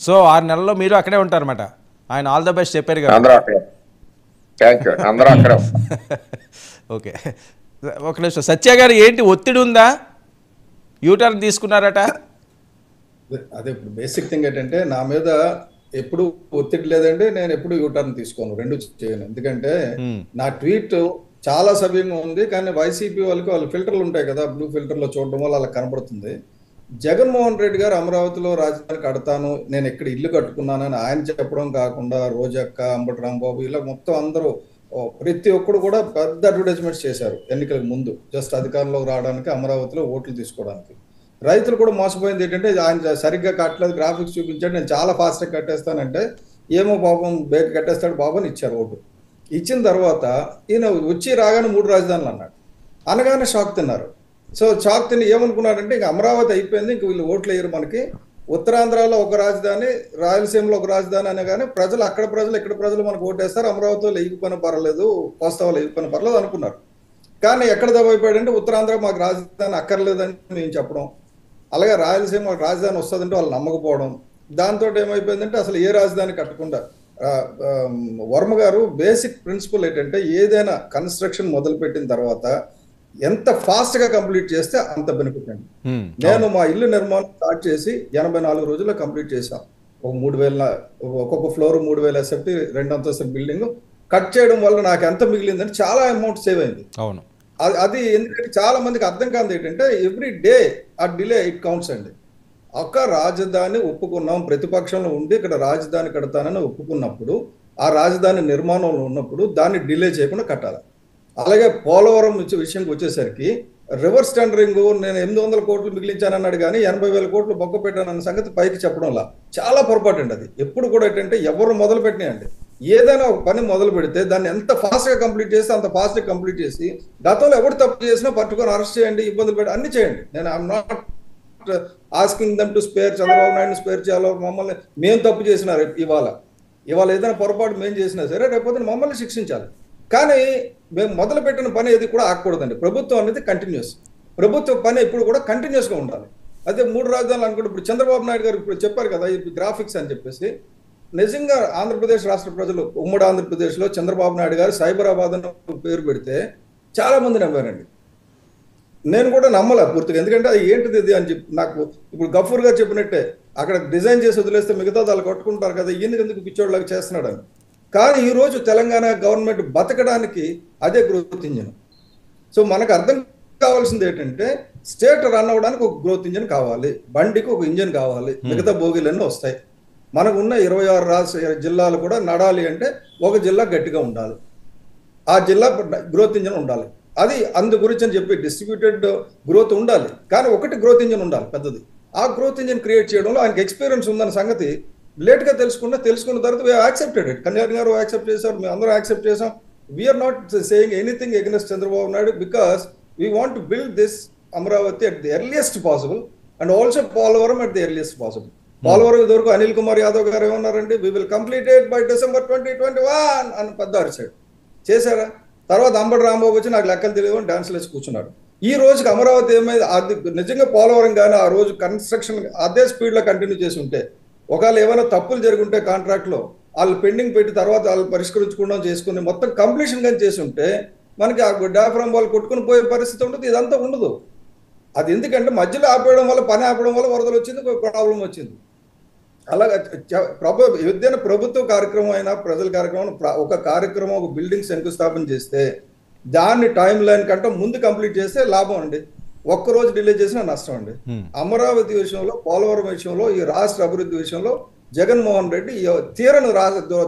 So 6 నెలల్లో మీరు అక్కడే ఉంటారన్నమాట. ఆయన ఆల్ ద బెస్ట్ చెప్పారు కదా. అందరూ అక్కడే. Thank you. అందరూ అక్కడే. ఓకే, ఒక నిమిషం. సత్య గారు ఏంటి ఒత్తిడి ఉందా? యూటర్న్ తీసుకున్నారట. అదే ఇప్పుడు బేసిక్ థింగ్ ఏంటంటే నా మీద ఎప్పుడు ఒత్తిడి లేదండి. నేను ఎప్పుడు యూటర్న్ తీసుకోను, రెండు చేయను. ఎందుకంటే నా ట్వీట్ చాలా సవ్యంగా ఉంది, కానీ వైసీపీ వాళ్ళ ఫిల్టర్లు ఉంటాయి కదా, బ్లూ ఫిల్టర్లో చూడడం వల్ల అలా కనబడుతుంది. జగన్మోహన్ రెడ్డి గారు అమరావతిలో రాజధాని కడతాను, నేను ఎక్కడ ఇల్లు కట్టుకున్నానని ఆయన చెప్పడం కాకుండా రోజక్క, అంబటి రాంబాబు ఇలా మొత్తం అందరూ ప్రతి ఒక్కరు కూడా పెద్ద అడ్వర్టైజ్మెంట్స్ చేశారు ఎన్నికలకు ముందు, జస్ట్ అధికారంలోకి రావడానికి, అమరావతిలో ఓట్లు తీసుకోవడానికి. రైతులు కూడా మోసపోయింది ఏంటంటే ఆయన సరిగ్గా కట్టలేదు, గ్రాఫిక్స్ చూపించాడు, నేను చాలా ఫాస్ట్గా కట్టేస్తానంటే ఏమో పాపం బేక కట్టేస్తాడు బాబు అని ఇచ్చారు ఓటు. ఇచ్చిన తర్వాత ఈయన వచ్చి రాగానే 3 రాజధానులు అన్నాడు. అనగానే షాక్ తిన్నారు. సో షాక్ తిని ఏమనుకున్నారంటే ఇంక అమరావతి అయిపోయింది, ఇంక వీళ్ళు ఓట్లు వేయరు మనకి, ఉత్తరాంధ్రలో ఒక రాజధాని, రాయలసీమలో ఒక రాజధాని అనగానే ప్రజలు అక్కడ ప్రజలు ఇక్కడ ప్రజలు మనకు ఓటేస్తారు, అమరావతిలో లేకపోయినా పర్వాలేదు, కోస్తాలో లేకపోయినా పర్లేదు అనుకున్నారు. కానీ ఎక్కడ దెబ్బైపోయాడంటే ఉత్తరాంధ్ర మాకు రాజధాని అక్కర్లేదని మేము చెప్పడం, అలాగే రాయలసీమ రాజధాని వస్తుందంటే వాళ్ళు నమ్మకపోవడం, దాంతో ఏమైపోయిందంటే అసలు ఏ రాజధాని కట్టకుండా వర్మ గారు బేసిక్ ప్రిన్సిపల్ ఏంటంటే ఏదైనా కన్స్ట్రక్షన్ మొదలుపెట్టిన తర్వాత ఎంత ఫాస్ట్ గా కంప్లీట్ చేస్తే అంత బెనిఫిట్ అండి. నేను మా ఇల్లు నిర్మాణం స్టార్ట్ చేసి 84 రోజుల్లో కంప్లీట్ చేశాం. ఒక 3000 ఒక్కొక్క ఫ్లోర్ 3000 ఎస్ఎఫ్టీ 2 అంతస్తుల బిల్డింగ్ కట్ చేయడం వల్ల నాకు ఎంత మిగిలిందంటే చాలా అమౌంట్ సేవ్ అయింది. అవును, అది ఎందుకంటే చాలా మందికి అర్థం కాదు ఏంటంటే ఎవ్రీ డే ఆ డిలే ఇట్ కౌంట్స్ అండి. ఒక రాజధాని ఒప్పుకున్నాం, ప్రతిపక్షంలో ఉండి ఇక్కడ రాజధాని కడతానని ఒప్పుకున్నప్పుడు ఆ రాజధాని నిర్మాణంలో ఉన్నప్పుడు దాన్ని డిలే చేయకుండా కట్టాలి. అలాగే పోలవరం విషయంకి వచ్చేసరికి రివర్స్ టెండరింగ్ నేను 800 కోట్లు మిగిలించానన్నాడు కానీ 80,000 కోట్లు బొక్క పెట్టానన్న సంగతి పైకి చెప్పడంలా చాలా పొరపాటు అండి. అది ఎప్పుడు కూడా ఏంటంటే ఎవరు మొదలు పెట్టినాయండి, ఏదైనా ఒక పని మొదలు పెడితే దాన్ని ఎంత ఫాస్ట్ గా కంప్లీట్ చేస్తే అంత ఫాస్ట్ గా కంప్లీట్ చేసి గతంలో ఎవరు తప్పు చేసినా పట్టుకొని అరెస్ట్ చేయండి, ఇబ్బందులు పెట్టి అన్ని చేయండి. నేను I'm not asking them to spare, Chandrababu Naidu spare చేయాలో, మమ్మల్ని మేము తప్పు చేసినారు ఇవాళ ఏదైనా పొరపాటు మేము చేసినా సరే రేపొద్దున మమ్మల్ని శిక్షించాలి. కానీ మేము మొదలు పెట్టిన పని ఏది కూడా ఆగకూడదండి. ప్రభుత్వం అనేది కంటిన్యూస్, ప్రభుత్వ పని ఇప్పుడు కూడా కంటిన్యూస్ గా ఉండాలి. అదే 3 రాజధానులు అనుకుంటే ఇప్పుడు చంద్రబాబు నాయుడు గారు ఇప్పుడు చెప్పారు కదా ఈ గ్రాఫిక్స్ అని చెప్పేసి, నిజంగా ఆంధ్రప్రదేశ్ రాష్ట్ర ప్రజలు ఉమ్మడి ఆంధ్రప్రదేశ్లో చంద్రబాబు నాయుడు గారు సైబరాబాద్ అని పేరు పెడితే చాలా మంది నమ్మారండి. నేను కూడా నమ్మలే పూర్తిగా, ఎందుకంటే అది ఏంటిది ఇది అని చెప్పి నాకు ఇప్పుడు గఫూర్ గారు చెప్పినట్టే అక్కడ డిజైన్ చేసి వదిలేస్తే మిగతా వాళ్ళు కట్టుకుంటారు కదా, ఎందుకు పిచ్చోడ్లాగా చేస్తున్నాడని. కానీ ఈరోజు తెలంగాణ గవర్నమెంట్ బతకడానికి అదే గ్రోత్ ఇంజిన్. సో మనకు అర్థం కావాల్సింది ఏంటంటే స్టేట్ రన్ అవ్వడానికి ఒక గ్రోత్ ఇంజిన్ కావాలి, బండికి ఒక ఇంజిన్ కావాలి, మిగతా బోగీలన్నీ వస్తాయి. మనకు ఉన్న 26 రాష్ట్ర జిల్లాలు కూడా నడాలి అంటే ఒక జిల్లా గట్టిగా ఉండాలి, ఆ జిల్లా గ్రోత్ ఇంజిన్ ఉండాలి. అది అందు గురించి అని చెప్పి డిస్ట్రిబ్యూటెడ్ గ్రోత్ ఉండాలి, కానీ ఒకటి గ్రోత్ ఇంజిన్ ఉండాలి పెద్దది. ఆ గ్రోత్ ఇంజిన్ క్రియేట్ చేయడంలో ఆయనకి ఎక్స్పీరియన్స్ ఉందన్న సంగతి లేట్ గా తెలుసుకున్న తర్వాత యాక్సెప్టెడ్ ఇట్. కళ్యాణ్ గారు యాక్సెప్ట్ చేశారు, మేము అందరూ యాక్సెప్ట్ చేసాం. We are not saying anything against Chandrababu Naidu because we want to build this Amaravati at the earliest possible and also Polavaram at the earliest possible. Polavaram ఇదివరకు అనిల్ కుమార్ యాదవ్ గారు ఏమన్నారండి, we will complete it by December 2021 అని పెద్ద అరిచాడు. చేశారా? తర్వాత అంబటి రాంబాబు వచ్చి నాకు లెక్కలు తెలియదు అని డాన్స్లు వేసి కూర్చున్నాడు. ఈ రోజుకి అమరావతి ఏమైంది? అది నిజంగా పోలవరం కానీ ఆ రోజు కన్స్ట్రక్షన్ అదే స్పీడ్ లో కంటిన్యూ చేసి ఉంటే, ఒకవేళ ఏమైనా తప్పులు జరుగుంటే కాంట్రాక్ట్ లో వాళ్ళు పెండింగ్ పెట్టి తర్వాత వాళ్ళు పరిష్కరించుకోవడం చేసుకుని మొత్తం కంప్లీషన్ కానీ చేసి ఉంటే మనకి ఆ డాఫ్రామ్ వాళ్ళు కొట్టుకుని పోయే పరిస్థితి ఉంటుంది, ఇదంతా ఉండదు. అది ఎందుకంటే మధ్యలో ఆపేయడం వల్ల, పని ఆపడం వల్ల వరదలు వచ్చింది, ప్రాబ్లం వచ్చింది. అలాగే ఏదైనా ప్రభుత్వ కార్యక్రమం అయినా ప్రజల కార్యక్రమం, ఒక కార్యక్రమం ఒక బిల్డింగ్ శంకుస్థాపన చేస్తే దాన్ని టైం లైన్ కంటే ముందు కంప్లీట్ చేస్తే లాభం అండి, ఒక్కరోజు డిలే చేసినా నష్టం అండి. అమరావతి విషయంలో, పోలవరం విషయంలో, ఈ రాష్ట్ర అభివృద్ధి విషయంలో జగన్మోహన్ రెడ్డి తీరను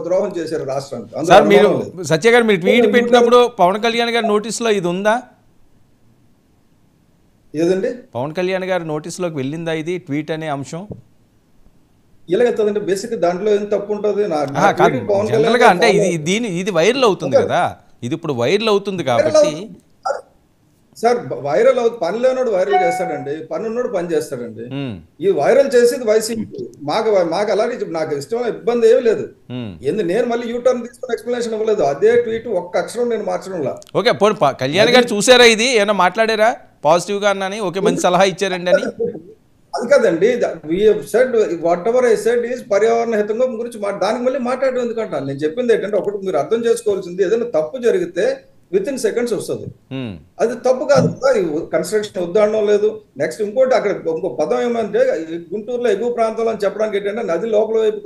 ద్రోహం చేశారు రాష్ట్రానికి. మీరు సత్య గారు మీరు ట్వీట్ పెట్టినప్పుడు పవన్ కళ్యాణ్ గారి నోటీసులో ఇది ఉందా? ఏదండి పవన్ కళ్యాణ్ గారి నోటీసులోకి వెళ్ళిందా ఇది ట్వీట్ అనే అంశం? ఇలాగెత్తండి బేసిక్ దాంట్లో ఏం తప్పు ఉంటుంది? అంటే ఇది వైరల్ అవుతుంది కదా, ఇది ఇప్పుడు వైరల్ అవుతుంది కాబట్టి సార్ వైరల్ అవుతుంది. పని లేనోడు వైరల్ చేస్తాడండి, పని ఉన్నోడు పని చేస్తాడండి. ఈ వైరల్ చేసేది వైసీపీ. మాకు అలాగే నాకు ఇష్టమైన ఇబ్బంది ఏమీ లేదు. నేను మళ్ళీ యూటర్న్ తీసుకుని ఎక్స్ప్లెనేషన్ ఇవ్వలేదు. అదే ట్వీట్ ఒక్క అక్షరం నేను మార్చడంలా. ఓకే, కళ్యాణ్ గారు చూసారా ఇది? ఏమైనా మాట్లాడారా పాజిటివ్ గా అన్నని? ఓకే, మంచి సలహా ఇచ్చారండి అని. అది కదండి, said what ever I said is పర్యావరణ హితంగా గురించి దానికి మళ్ళీ మాట్లాడడం ఎందుకంటాను. నేను చెప్పింది ఏంటంటే ఒకటి మీరు అర్థం చేసుకోవాల్సింది, ఏదైనా తప్పు జరిగితే విత్ ఇన్ సెకండ్స్ వస్తుంది. అది తప్పు కాదు. కన్స్ట్రక్షన్ వద్దనడం లేదు. నెక్స్ట్ ఇంకోటి అక్కడ ఇంకో పదం ఏమంటే గుంటూరులో ఎగువ ప్రాంతంలో అని చెప్పడానికి ఏంటంటే నది లోపల వైపు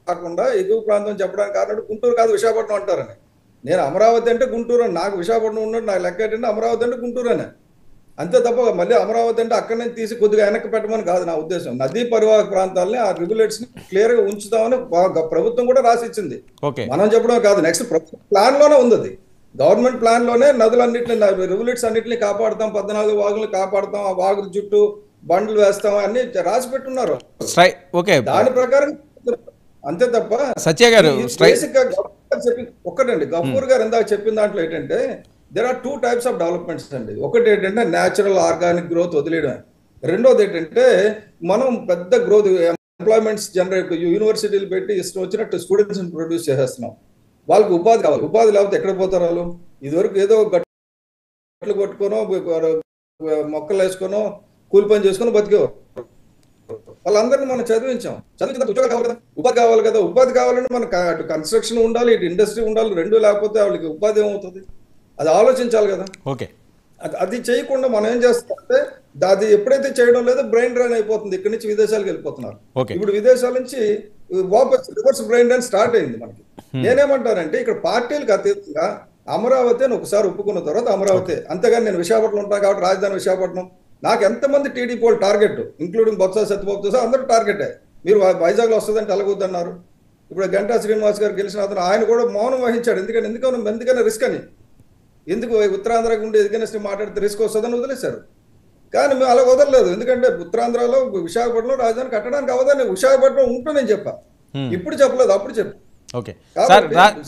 కాకుండా ఎగువ ప్రాంతం చెప్పడానికి కారణం గుంటూరు కాదు విశాఖపట్నం అంటారని. నేను అమరావతి అంటే గుంటూరు అని, నాకు విశాఖపట్నం ఉన్నట్టు నాకు లెక్క ఏంటంటే అమరావతి అంటే గుంటూరు అని, అంతే తప్ప మళ్ళీ అమరావతి అంటే అక్కడి నుంచి తీసి కొద్దిగా వెనక్కి పెట్టమని కాదు నా ఉద్దేశం. నదీ పరివాహక ప్రాంతాలని ఆ రిగులేట్స్ ని క్లియర్ గా ఉంచుతామని ప్రభుత్వం కూడా రాసిచ్చింది. మనం చెప్పడం కాదు. నెక్స్ట్ ప్రభుత్వ ప్లాన్ లోనే ఉంది, అది గవర్నమెంట్ ప్లాన్ లోనే నదులన్నింటినీ రిగులేట్స్ అన్నింటినీ కాపాడుతాం, 14 వాగులు కాపాడుతాం, ఆ వాగుల చుట్టూ బండ్లు వేస్తాం అన్ని రాసి పెట్టున్నారు. దాని ప్రకారం అంతే తప్ప సత్య గారు ఒక్కటండి గఫూర్ గారు ఇందాక చెప్పిన దాంట్లో ఏంటంటే there are 2 types of developments అండి. ఒకటి ఏంటంటే న్యాచురల్ ఆర్గానిక్ గ్రోత్ వదిలేయడం, రెండోది ఏంటంటే మనం పెద్ద గ్రోత్ ఎంప్లాయ్మెంట్స్ జనరేట్ యూనివర్సిటీలు పెట్టి ఇష్టం వచ్చినట్టు స్టూడెంట్స్ ప్రొడ్యూస్ చేసేస్తున్నాం. వాళ్ళకి ఉపాధి కావాలి. ఉపాధి లేకపోతే ఎక్కడ పోతారు వాళ్ళు? ఇదివరకు ఏదో గట్లు కొట్టుకోనో మొక్కలు వేసుకొనో కూలి పని చేసుకుని బతికేవారు. వాళ్ళందరినీ మనం చదివించాం. చదివించిన ఉద్యోగాలు కావాలి కదా, ఉపాధి కావాలి కదా. ఉపాధి కావాలంటే మనకు అటు కన్స్ట్రక్షన్ ఉండాలి, ఇటు ఇండస్ట్రీ ఉండాలి. రెండు లేకపోతే వాళ్ళకి ఉపాధి ఏమవుతుంది? అది ఆలోచించాలి కదా. అది చేయకుండా మనం ఏం చేస్తామంటే అది ఎప్పుడైతే చేయడం లేదో బ్రెయిన్ డ్రైన్ అయిపోతుంది. ఇక్కడి నుంచి విదేశాలకు వెళ్ళిపోతున్నారు. ఇప్పుడు విదేశాల నుంచి వాపస్ రివర్స్ బ్రెయిన్ డ్రైన్ స్టార్ట్ అయింది మనకి. నేనేమంటానంటే ఇక్కడ పార్టీలకు అతీతంగా అమరావతి అని ఒకసారి ఒప్పుకున్న తర్వాత అమరావతి, అంతేగాని నేను విశాఖపట్నం ఉంటాను కాబట్టి రాజధాని విశాఖపట్నం. నాకు ఎంతమంది టీడీపీ వాళ్ళు టార్గెట్, ఇంక్లూడింగ్ బొత్స సత్యబాబుతో సహా అందరూ టార్గెటే. మీరు వైజాగ్లో వస్తుందంటే ఎలాగొద్దన్నారు. ఇప్పుడు గంటా శ్రీనివాస్ గారు గెలిచిన అతను ఆయన కూడా మౌనం వహించాడు. ఎందుకని రిస్క్ అని, ఎందుకు ఉత్తరాంధ్ర గుండి ఎదిగినట్టు మాట్లాడితే రిస్క్ వస్తుందని వదిలేశారు. కానీ మేము అలా వదలలేదు. ఎందుకంటే ఉత్తరాంధ్రలో విశాఖపట్నంలో రాజధాని కట్టడానికి అవదని విశాఖపట్నం ఉంటూ నేను చెప్పా. ఇప్పుడు చెప్పలేదు, అప్పుడు చెప్పా. ఓకే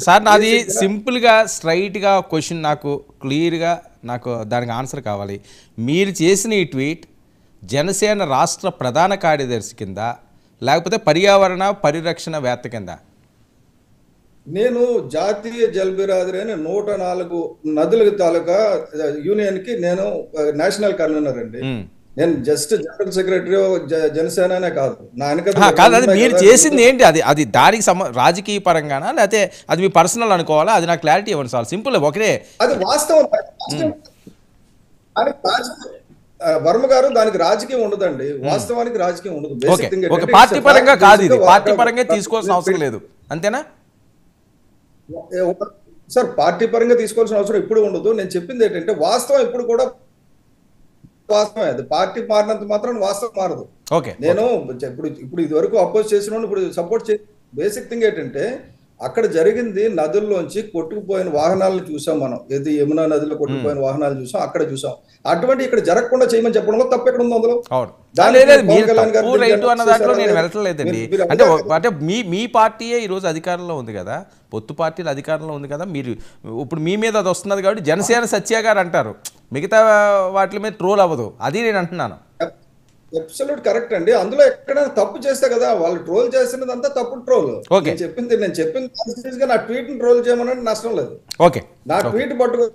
సార్, నాది సింపుల్గా స్ట్రైట్గా క్వశ్చన్, నాకు క్లియర్గా నాకు దానికి ఆన్సర్ కావాలి. మీరు చేసిన ఈ ట్వీట్ జనసేన రాష్ట్ర ప్రధాన కార్యదర్శి కింద లేకపోతే పర్యావరణ పరిరక్షణ వేత్త కింద? నేను జాతీయ జలబిరాదరి అని 104 నదుల తాలూకా యూనియన్ కి నేను నేషనల్ కన్వీనర్ అండి. నేను జస్ట్ జనరల్ సెక్రటరీ జనసేననే కాదు, నా కాదు. అది మీరు చేసింది ఏంటి? అది దానికి రాజకీయ పరంగానా లేకపోతే అది మీ పర్సనల్ అనుకోవాలా? అది నాకు క్లారిటీ ఇవ్వండి సార్. సింపుల్ ఒకటే. అది వాస్తవం. వర్మ గారు దానికి రాజకీయం ఉండదండి. వాస్తవానికి రాజకీయం ఉండదు. పార్టీ పరంగా కాదు, ఇది పార్టీ పరంగా తీసుకోవాల్సిన అవసరం లేదు, అంతేనా సార్? పార్టీ పరంగా తీసుకోవాల్సిన అవసరం ఇప్పుడు ఉండదు. నేను చెప్పింది ఏంటంటే వాస్తవం ఇప్పుడు కూడా వాస్తవమే. అది పార్టీ మారినంత మాత్రం వాస్తవం మారదు. నేను ఇప్పుడు ఇది వరకు అపోజ్ చేసిన ఇప్పుడు సపోర్ట్ చే బేసిక్ థింగ్ ఏంటంటే అక్కడ జరిగింది నదుల్లోంచి కొట్టుకుపోయిన వాహనాలను చూసాం మనం. ఏది యమునా నదిలో కొట్టుకుపోయిన వాహనాలు చూసాం, అక్కడ చూసాం. అటువంటి ఇక్కడ జరగకుండా చేయమని చెప్పడంలో తప్పు ఎక్కడ ఉంది? అందులో అంటే మీ పార్టీయే ఈరోజు అధికారంలో ఉంది కదా, పొత్తు పార్టీలు అధికారంలో ఉంది కదా. మీరు ఇప్పుడు మీ మీద అది వస్తున్నది కాబట్టి జనసేన సత్య గారు అంటారు, మిగతా వాటి మీద ట్రోల్ అవ్వదు. అది నేను అంటున్నాను. అబ్సల్యూట్ కరెక్ట్ అండి. అందులో ఎక్కడైనా తప్పు చేస్తే కదా వాళ్ళు ట్రోల్ చేస్తున్నది అంతా తప్పు ట్రోల్. నేను చెప్పింది నా ట్వీట్ ని ట్రోల్ చేయమని నష్టం లేదు. నా ట్వీట్ పట్టుకో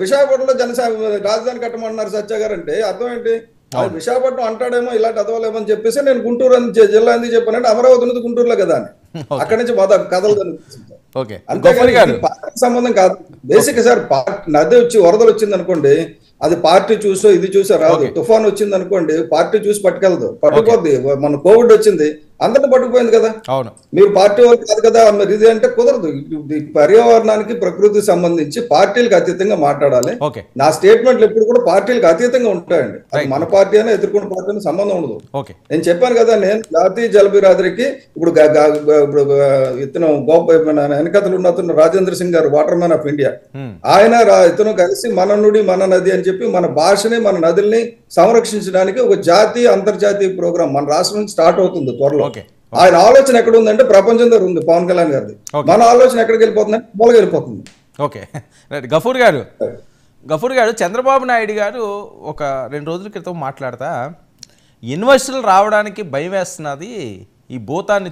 విశాఖపట్నంలో రాజధాని కట్టమన్నారు సత్య గారు అంటే అర్థం ఏంటి? విశాఖపట్నం అంటాడేమో ఇలాంటి అదవలేమో అని చెప్పేసి నేను గుంటూరు అని జిల్లా ఎందుకు చెప్పానంటే అమరావతి ఉన్నది గుంటూరులో కదా అని. అక్కడి నుంచి కథలు అంతేగాని పార్టీ సంబంధం కాదు. బేసిక్ సార్ నది వచ్చి వరదలు వచ్చింది అనుకోండి, అది పార్టీ చూసో ఇది చూసో రాదు. తుఫాన్ వచ్చింది అనుకోండి, పార్టీ చూసి పట్టుకెళ్దు, పట్టుకోద్ది. మన కోవిడ్ వచ్చింది, అందరిని పట్టుకుపోయింది కదా. మీరు పార్టీ వాళ్ళు కాదు కదా మరి ఇది అంటే కుదరదు. పర్యావరణానికి ప్రకృతికి సంబంధించి పార్టీలకు అతీతంగా మాట్లాడాలి. నా స్టేట్మెంట్లు ఎప్పుడు కూడా పార్టీలకు అతీతంగా ఉంటాయండి. అది మన పార్టీ అయినా ఎదుర్కొన్న పార్టీ అయినా సంబంధం ఉండదు. నేను చెప్పాను కదా, నేను జాతీయ జలబిరాదరికి ఇప్పుడు ఇతను వెనకతలు ఉన్న అతను రాజేంద్ర సింగ్ గారు, వాటర్ మ్యాన్ ఆఫ్ ఇండియా, ఆయన ఇతను కలిసి మన నుడి మన నది అని చెప్పి మన భాషని మన నదుల్ని సంరక్షించడానికి ఒక జాతీయ అంతర్జాతీయ ప్రోగ్రాం మన రాష్ట్రం నుంచి స్టార్ట్ అవుతుంది త్వరలో. ఆయన ఆలోచన ఎక్కడ ఉందంటే ప్రపంచం దగ్గర ఉంది పవన్ కళ్యాణ్ గారిది. మన ఆలోచన ఎక్కడికి వెళ్ళిపోతుందంటే మూలకి వెళ్ళిపోతుంది. గఫూర్ గారు, చంద్రబాబు నాయుడు గారు ఒక 2 రోజుల క్రితం మాట్లాడతా ఇన్వెస్టర్లు రావడానికి భయం వేస్తున్నది, ఈ భూతాన్ని